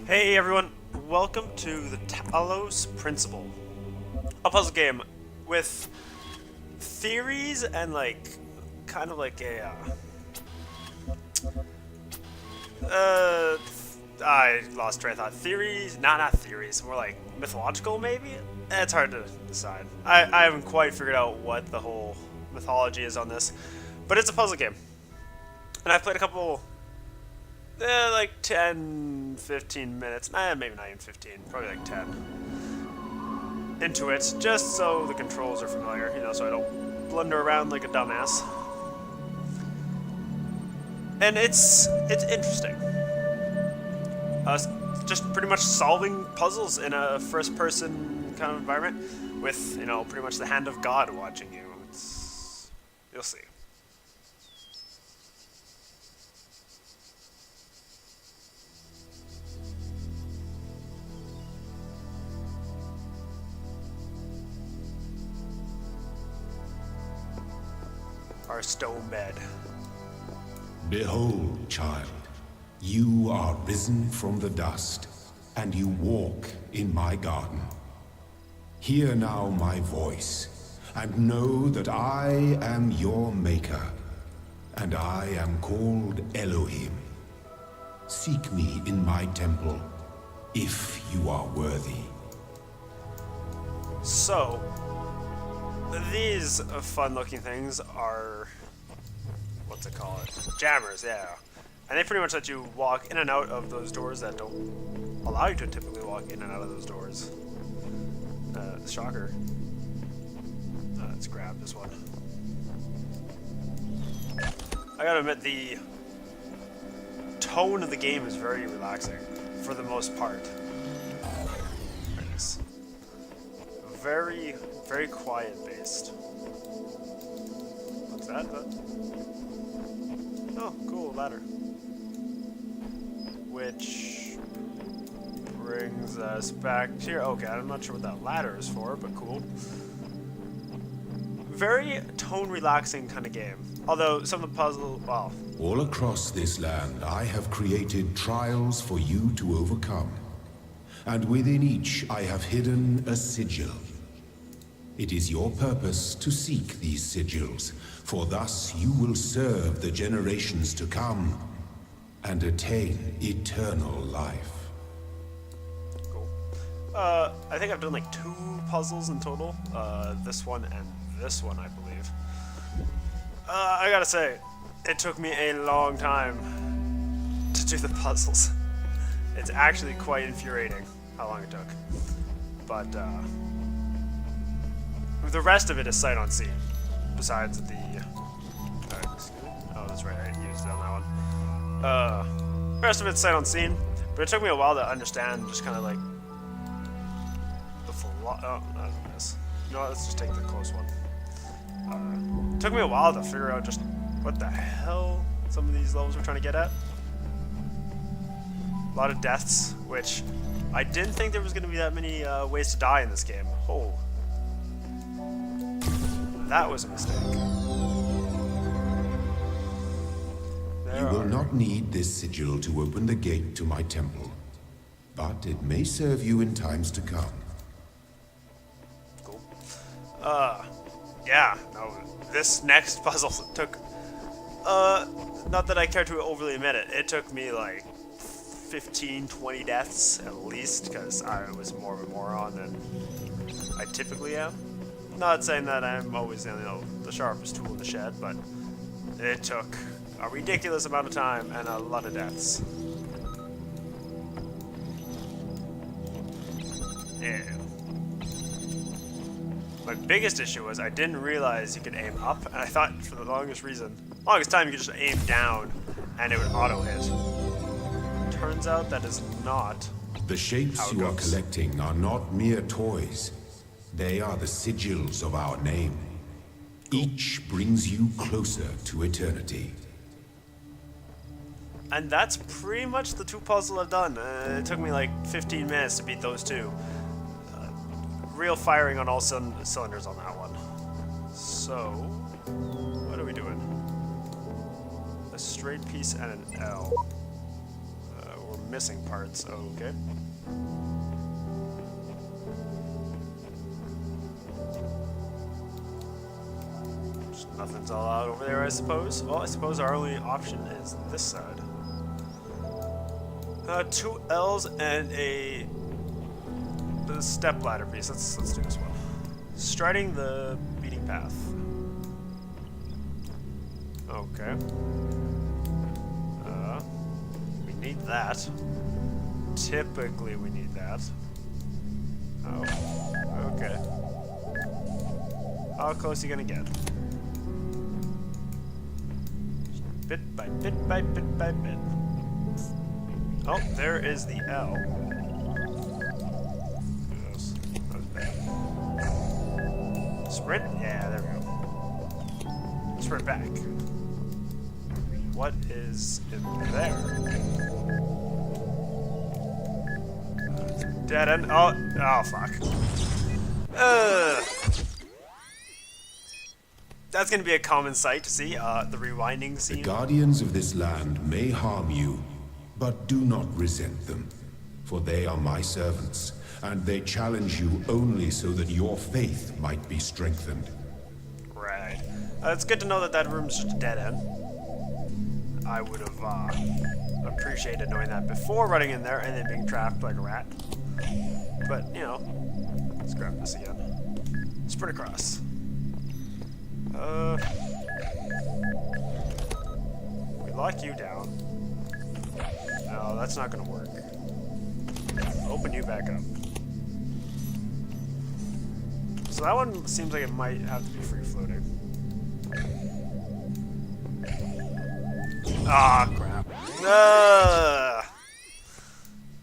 Hey everyone, welcome to the Talos Principle, a puzzle game with theories and kind of like I lost train of thought. Theories, not theories, more like mythological maybe? It's hard to decide. I haven't quite figured out what the whole mythology is on this, but it's a puzzle game. And I've played a couple like 10, 15 minutes. Maybe not even 15. Probably like 10. Into it, just so the controls are familiar, so I don't blunder around like a dumbass. And it's interesting. Just pretty much solving puzzles in a first-person kind of environment with, pretty much the hand of God watching you. You'll see. Our stone bed. Behold, child, you are risen from the dust, and you walk in my garden. Hear now my voice, and know that I am your maker, and I am called Elohim. Seek me in my temple, if you are worthy. So, these fun-looking things are, what's it called? Jammers, yeah. And they pretty much let you walk in and out of those doors that don't allow you to typically walk in and out of those doors. Shocker. Let's grab this one. I gotta admit, the tone of the game is very relaxing, for the most part. There it is. Very, very quiet-based. What's that? Oh, cool, ladder. Which brings us back here. Okay, I'm not sure what that ladder is for, but cool. Very tone-relaxing kind of game. Although some of the puzzle, well... All across this land, I have created trials for you to overcome. And within each, I have hidden a sigil. It is your purpose to seek these sigils, for thus you will serve the generations to come and attain eternal life. Cool. I think I've done like 2 puzzles in total. This one and this one, I believe. I gotta say, it took me a long time to do the puzzles. It's actually quite infuriating how long it took. But, the rest of it is sight unseen, besides the... oh, that's right, I used it on that one. The rest of it's sight unseen, but it took me a while to understand just kind of like... the oh, I don't miss. You know what, let's just take the close one. It took me a while to figure out just what the hell some of these levels were trying to get at. A lot of deaths, which I didn't think there was going to be that many ways to die in this game. Oh. That was a mistake. You will not need this sigil to open the gate to my temple, but it may serve you in times to come. Cool. Yeah, no, this next puzzle took, not that I care to overly admit it, it took me like 15, 20 deaths at least, because I was more of a moron than I typically am. Not saying that I'm always, the sharpest tool in the shed, but it took a ridiculous amount of time and a lot of deaths. Yeah. My biggest issue was I didn't realize you could aim up, and I thought for the longest time you could just aim down and it would auto-hit. Turns out that is not The shapes you are collecting are not mere toys. They are the sigils of our name. Each brings you closer to eternity. And that's pretty much the 2 puzzles I've done. It took me like 15 minutes to beat those 2. Real firing on all cylinders on that one. So, what are we doing? A straight piece and an L. We're missing parts. Okay. Nothing's all out over there, I suppose. Well, I suppose our only option is this side. 2 L's and a step ladder piece. Let's do this one. Striding the beating path. Okay. We need that. Typically, we need that. Oh. Okay. How close are you gonna get? Bit by bit by bit by bit. Oh, there is the L. That was bad. Sprint? Yeah, there we go. Sprint back. What is in there? Dead end. Oh, fuck. That's going to be a common sight to see, the rewinding scene. The guardians of this land may harm you, but do not resent them, for they are my servants, and they challenge you only so that your faith might be strengthened. Right. It's good to know that that room's just a dead end. I would have appreciated knowing that before running in there and then being trapped like a rat. But, you know, let's grab this again. Sprint across. We lock you down. No, that's not gonna work. Open you back up. So that one seems like it might have to be free floating. Ah, crap.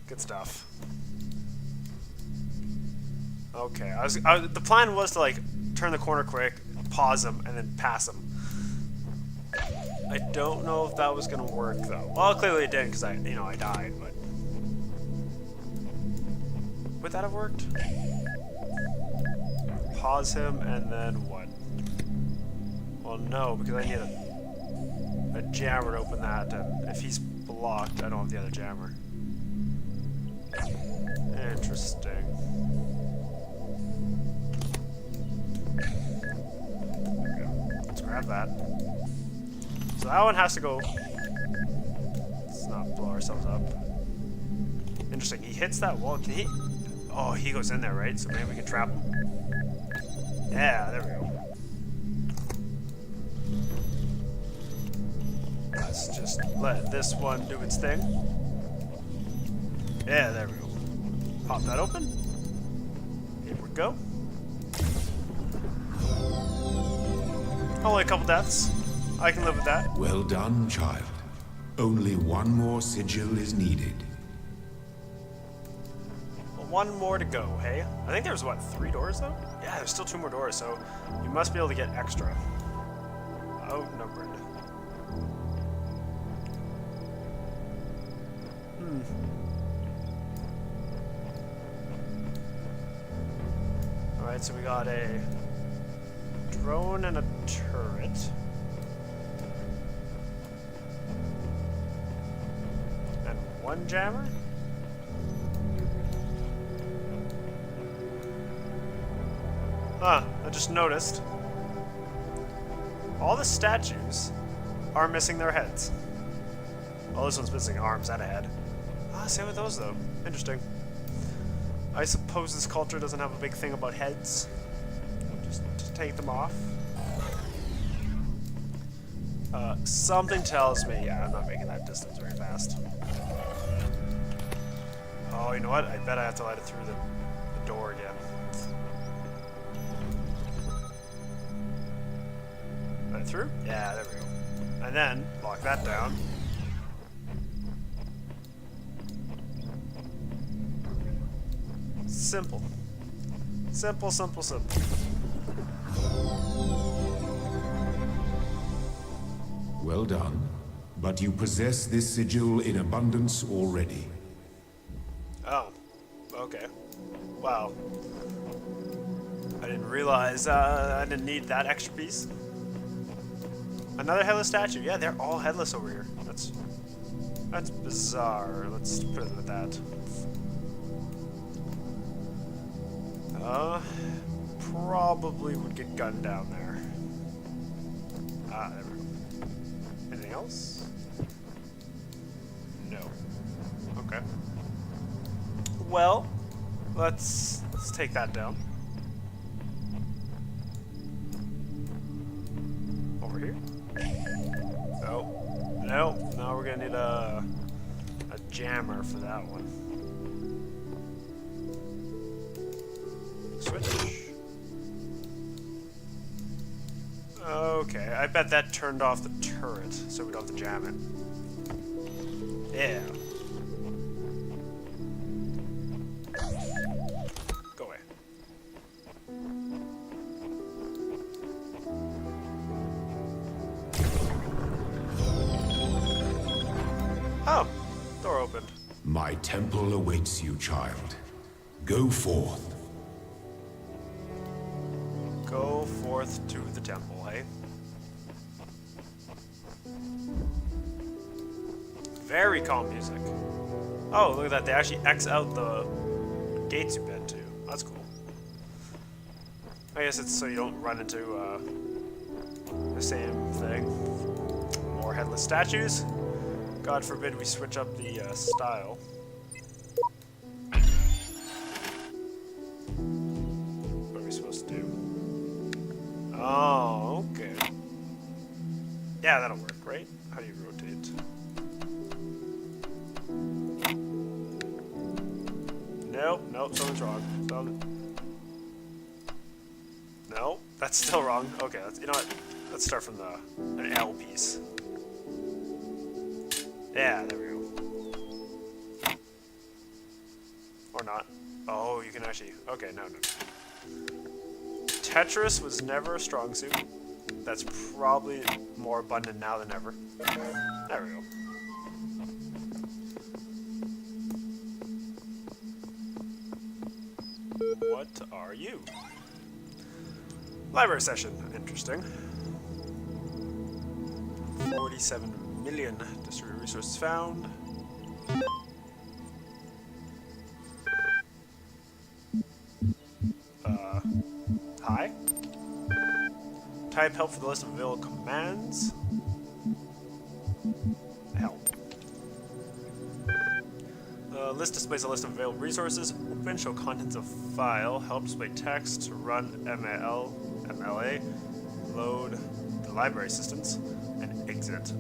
Good stuff. Okay, the plan was to like turn the corner quick, pause him, and then pass him. I don't know if that was gonna work though. Well, clearly it did because I died. But would that have worked? Pause him and then what? Well, no, because I need a jammer to open that, and if he's blocked, I don't have the other jammer. Interesting. There we go. Let's grab that. So that one has to go. Let's not blow ourselves up. Interesting. He hits that wall. Can he? Oh, he goes in there, right? So maybe we can trap him. Yeah, there we go. Let's just let this one do its thing. Yeah, there we go. Pop that open. Here we go. Only a couple deaths. I can live with that. Well done, child. Only one more sigil is needed. Well, one more to go, hey? I think there's, what, 3 doors, though? Yeah, there's still 2 more doors, so you must be able to get extra. Outnumbered. Alright, so we got a drone and a turret. And 1 jammer? I just noticed. All the statues are missing their heads. Well, this one's missing arms and a head. Same with those, though. Interesting. I suppose this culture doesn't have a big thing about heads. Just to take them off. Something tells me, yeah, I'm not making that distance very fast. Oh, you know what? I bet I have to let it through the door again. Let it through? Yeah, there we go. And then, lock that down. Simple. Simple, simple, simple. Well done. But you possess this sigil in abundance already. Oh. Okay. Wow. I didn't realize I didn't need that extra piece. Another headless statue. Yeah, they're all headless over here. That's That's bizarre. Let's put it with that. Probably would get gunned down there. Ah, there we go. Anything else? No. Okay. Well, let's take that down. Over here? Oh. No. No, we're gonna need a jammer for that one. Switch. Okay, I bet that turned off the turret, so we don't have to jam it. Yeah. Go away. Oh, door opened. My temple awaits you, child. Go forth. Go forth to the temple, eh? Very calm music. Oh, look at that. They actually X out the gates you've been to. That's cool. I guess it's so you don't run into the same thing. More headless statues. God forbid we switch up the style. What are we supposed to do? Oh, okay. Yeah, that'll work, right? How do you rotate? Nope, nope, something's wrong. No, that's still wrong. Okay, you know what? Let's start from an L piece. Yeah, there we go. Or not. Oh, you can actually... Okay, no. Tetris was never a strong suit. That's probably more abundant now than ever. There we go. What are you? Library session. Interesting. 47 million distributed resources found. Hi? Type help for the list of available commands. Help. The list displays a list of available resources. Open, show contents of file. Help display text. Run MLA. Load the library systems. And exit.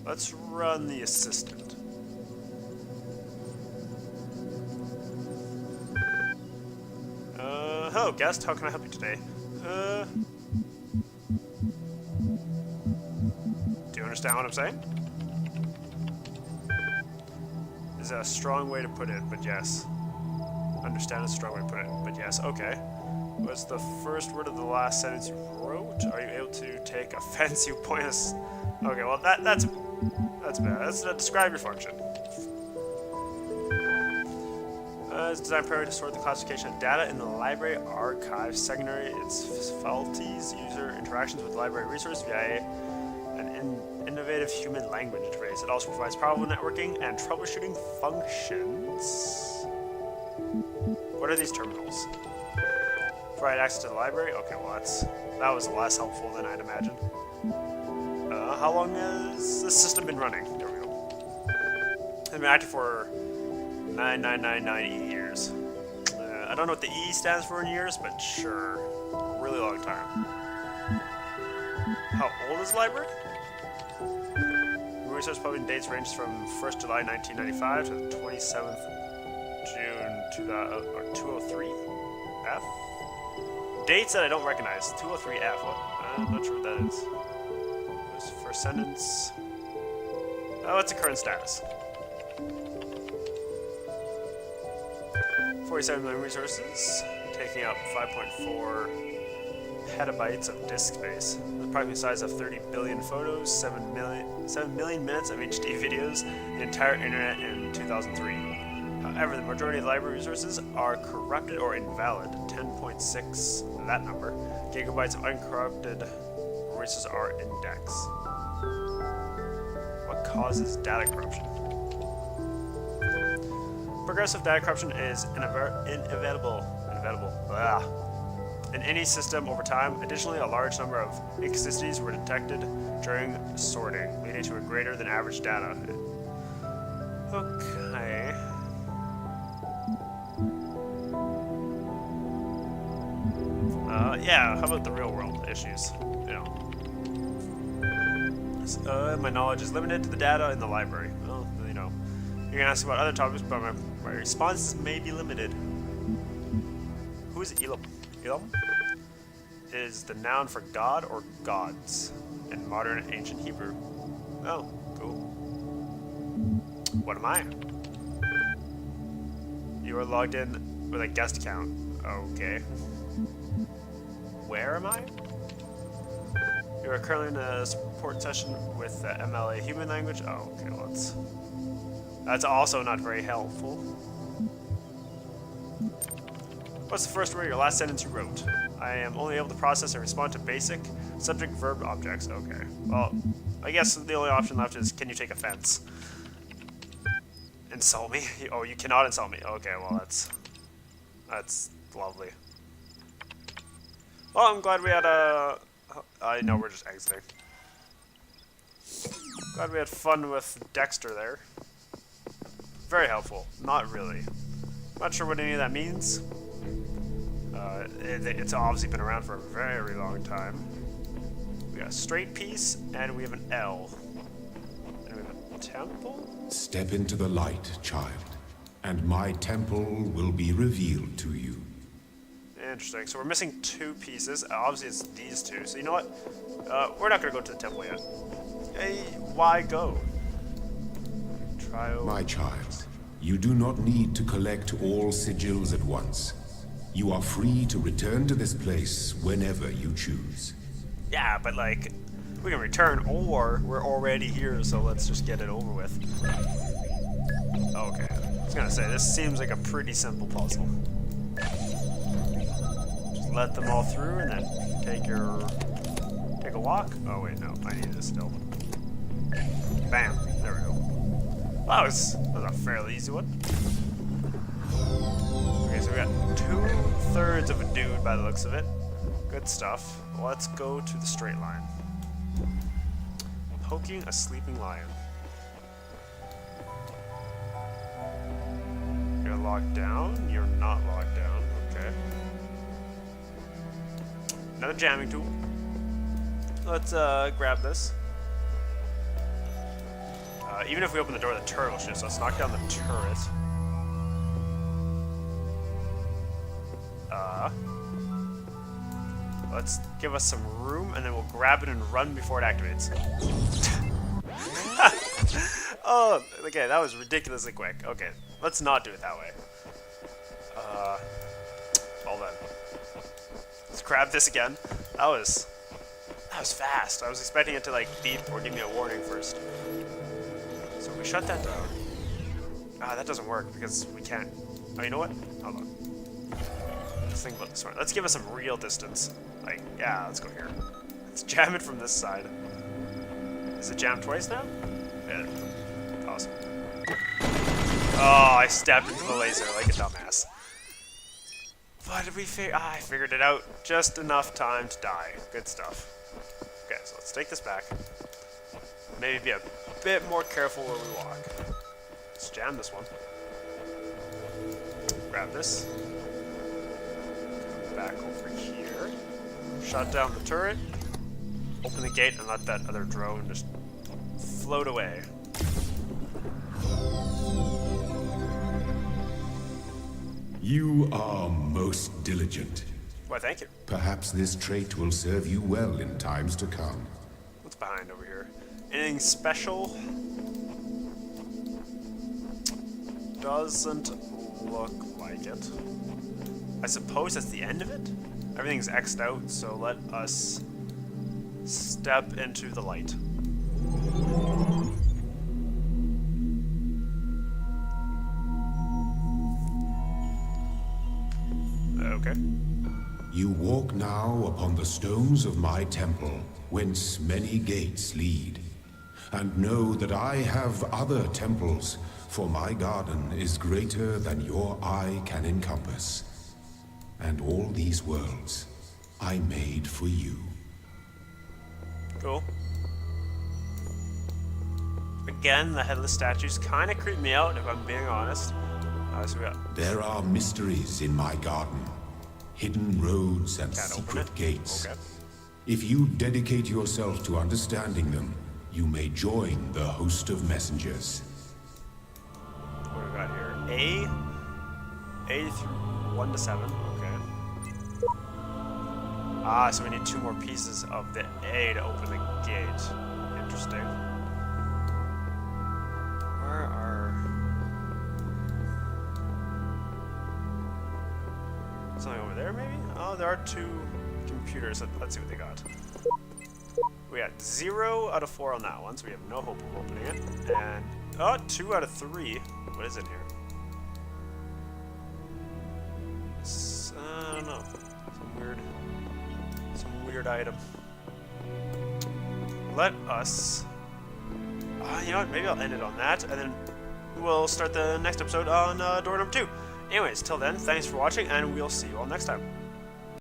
Let's run the assistant. Hello, guest. How can I help you today? Do you understand what I'm saying? Is a strong way to put it, but yes. Understand is a strong way to put it, but yes. Okay. What's the first word of the last sentence you wrote? Are you able to take offense? You point us. Okay, well that's bad. Let's describe your function. It's designed primarily to sort the classification of data in the library archive. Secondary, its faculties, user interactions with library resources via an innovative human language interface. It also provides powerful networking and troubleshooting functions. What are these terminals? Provide access to the library? Okay, well that was less helpful than I'd imagined. How long has this system been running? There we go. It's been active for 9,999 years. I don't know what the E stands for in years, but sure. A really long time. How old is the library? Resource publishing dates range from 1st July 1995 to the 27th June 203 F? Dates that I don't recognize. 203 F. What? I'm not sure what that is. First sentence. Oh, what's the current status? 47 million resources, taking up 5.4 petabytes of disk space. The approximate size of 30 billion photos, 7 million minutes of HD videos, the entire internet in 2003. However, the majority of library resources are corrupted or invalid. 10.6, that number, gigabytes of uncorrupted resources are indexed. What causes data corruption? Progressive data corruption is inevitable. In any system over time. Additionally, a large number of inconsistencies were detected during sorting, leading to a greater than average data. Okay. Yeah, how about the real world issues? You know. My knowledge is limited to the data in the library. Well, you know. You're gonna ask about other topics, but my responses may be limited. Who is Elam? Elam is the noun for god or gods in modern and ancient Hebrew. Oh, cool. What am I? You are logged in with a guest account. Okay. Where am I? You are currently in a support session with the MLA human language. Oh, okay, well, that's also not very helpful. What's the first word of your last sentence you wrote? I am only able to process and respond to basic subject-verb objects. Okay. Well, I guess the only option left is, can you take offense? Insult me? Oh, you cannot insult me. Okay, well, that's lovely. Well, I'm glad we had a... I know, we're just exiting. Glad we had fun with Dexter there. Very helpful. Not really. Not sure what any of that means. It's obviously been around for a very long time. We got a straight piece, and we have an L. And we have a temple? Step into the light, child, and my temple will be revealed to you. Interesting. So we're missing two pieces. Obviously, it's these two. So you know what? We're not going to go to the temple yet. Hey, why go? Trial. My child, you do not need to collect all sigils at once. You are free to return to this place whenever you choose. Yeah, but like, we can return, or we're already here, so let's just get it over with. Okay. I was gonna say, this seems like a pretty simple puzzle. Just let them all through and then take a walk. Oh wait, no, I need this still. Bam, there we go. Well, that was a fairly easy one. Okay, so we got 2/3 of a dude by the looks of it. Good stuff. Let's go to the straight line. Poking a sleeping lion. You're locked down? You're not locked down. Okay. Another jamming tool. Let's grab this. Even if we open the door, the turret will shoot, so let's knock down the turret. Let's give us some room, and then we'll grab it and run before it activates. Oh, okay, that was ridiculously quick. Okay, let's not do it that way. Hold on. Let's grab this again. That was fast. I was expecting it to like beep or give me a warning first. So we shut that down. That doesn't work because we can't. Oh, you know what? Hold on. Let's think about this one. Let's give us some real distance. Like, yeah, let's go here. Let's jam it from this side. Is it jammed twice now? Yeah. Awesome. Oh, I stepped into the laser like a dumbass. What did we figure? I figured it out. Just enough time to die. Good stuff. Okay, so let's take this back. Maybe be a bit more careful where we walk. Let's jam this one. Grab this. Come back over here. Shut down the turret. Open the gate and let that other drone just float away. You are most diligent. Why, thank you. Perhaps this trait will serve you well in times to come. What's behind over here? Anything special? Doesn't look like it. I suppose that's the end of it? Everything's X'd out, so let us step into the light. Okay. You walk now upon the stones of my temple, whence many gates lead. and know that I have other temples, for my garden is greater than your eye can encompass. And all these worlds I made for you. Cool. Again, the headless statues kind of creep me out, if I'm being honest. So we got... There are mysteries in my garden, hidden roads and Can't open secret it? gates. Okay. If you dedicate yourself to understanding them, you may join the host of messengers. What do we got here? A through 1 to 7. Okay. Ah, so we need 2 more pieces of the A to open the gate. Interesting. Where are... Something over there, maybe? Oh, there are 2 computers. Let's see what they got. We got 0 out of 4 on that one, so we have no hope of opening it. And, oh, 2 out of 3. What is in here? I don't know. Some weird item. Let us... you know what? Maybe I'll end it on that, and then we'll start the next episode on door number 2. Anyways, till then, thanks for watching, and we'll see you all next time.